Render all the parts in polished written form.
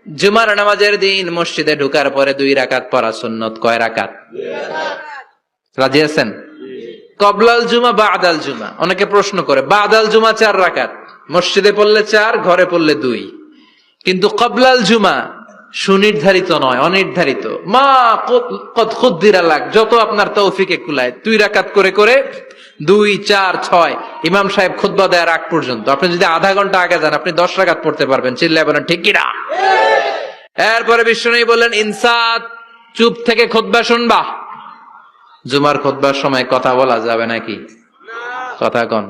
জুমার নামাজের দিন মসজিদে ঢুকার পরে 2 রাকাত পড়া সুন্নত। কয় রাকাত? রাজি আছেন? কবলাল জুমা বাদাল জুমা। অনেকে প্রশ্ন করে, বাদাল জুমা 4 রাকাত, মসজিদে পড়লে 4, ঘরে পড়লে 2। কিন্তু কবলাল জুমা সুনির্ধারিত নয়, অনির্ধারিত। মা কদ খুদ্দিরা লাগ, যত আপনার তৌফিকে কুলায় 2 রাকাত করে করে 2, 4, 6 ইমাম সাহেব খুতবা দেওয়ার আগ পর্যন্ত। আপনি যদি আধা ঘন্টা আগে যান, আপনি 10 রাকাত পড়তে পারবেন। চিল্লায় বলেন ঠিক কিনা? এরপরে বিশ্বনবী বললেন, ইনসাত, চুপ থেকে খুতবা শুনবা। জুমার খুতবার সময় কথা বলা যাবে নাকি? কথা কন।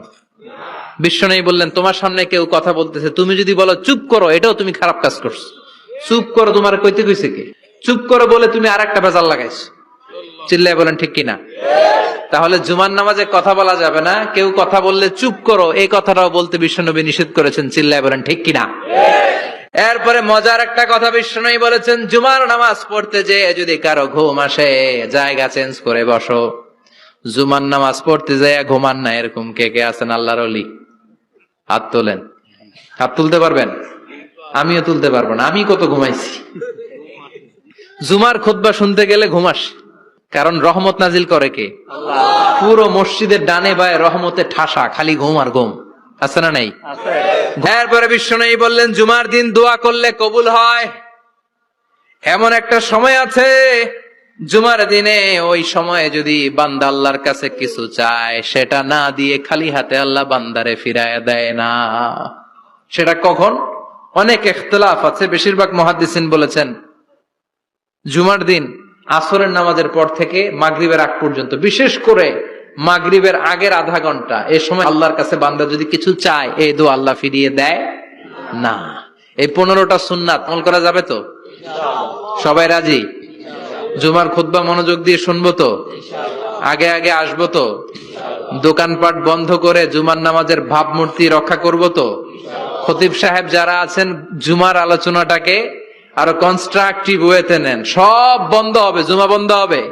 বিশ্বনবী বললেন, তোমার সামনে কেউ কথা বলতেছে, তুমি যদি বলো চুপ করো, এটাও তুমি খারাপ কাজ করছো। চুপ করো তোমার কইতে কইছে কি? চুপ করো বলে তুমি আরেকটা ভেজাল লাগাইছো। চিল্লায় বলেন ঠিক কিনা? তাহলে জুমার নামাজে কথা বলা যাবে না। কেউ কথা বললে চুপ করো, এই কথাটাও বলতে বিশ্বনবী নিষেধ করেছেন। চিল্লায় বলেন ঠিক কিনা? এরপরে মজার একটা কথা বিশ্বনবী বলেছেন, জুমার নামাজ পড়তে যে যদি কারো ঘুম আসে, জায়গা চেঞ্জ করে বসো। জুমার নামাজ পড়তে যায় ঘুমান না, এরকম কে কে আছেন আল্লাহর ওলি? হাত তোলেন। হাত তুলতে পারবেন? আমিও তুলতে পারবো না, আমি কত ঘুমাইছি। জুমার খুতবা শুনতে গেলে ঘুমাস, কারণ রহমত নাজিল করে কে? আল্লাহ। পুরো মসজিদের ডানে বায়ে রহমতে ঠাসা, খালি ঘুম আর ঘুম। আছে না নাই? এরপরে বিশ্বনবী বললেন, জুমার দিন দোয়া করলে কবুল হয়। এমন একটা সময় আছে জুমার দিনে, ওই সময়ে যদি বান্দা আল্লাহর কাছে কিছু চায়, সেটা না দিয়ে খালি হাতে আল্লাহ বান্দারে ফিরায় দেয় না। সেটা কখন? অনেক ইখতিলাফ আছে। বেশিরভাগ মুহাদ্দিসিন বলেছেন জুমার দিন আসরের নামাজের পর থেকে মাগরিবের আগ পর্যন্ত, বিশেষ করে মাগরিবের আগের আধা ঘন্টা, এই সময় আল্লাহর কাছে বান্দা যদি কিছু চায়, এই দোয়া আল্লাহ ফিরিয়ে দেয় না। এই 15টা সুন্নাত আমল করা যাবে তো? সবাই রাজি? জুমার খুতবা মনোযোগ দিয়ে শুনবো তো? আগে আগে আসবো তো? দোকানপাট বন্ধ করে জুমার নামাজের ভাবমূর্তি রক্ষা করবো তো? খতিব সাহেব যারা আছেন, জুমার আলোচনাটাকে আরো কনস্ট্রাকটিভ ওয়েতে নেন। সব বন্ধ হবে, জুমা বন্ধ হবে।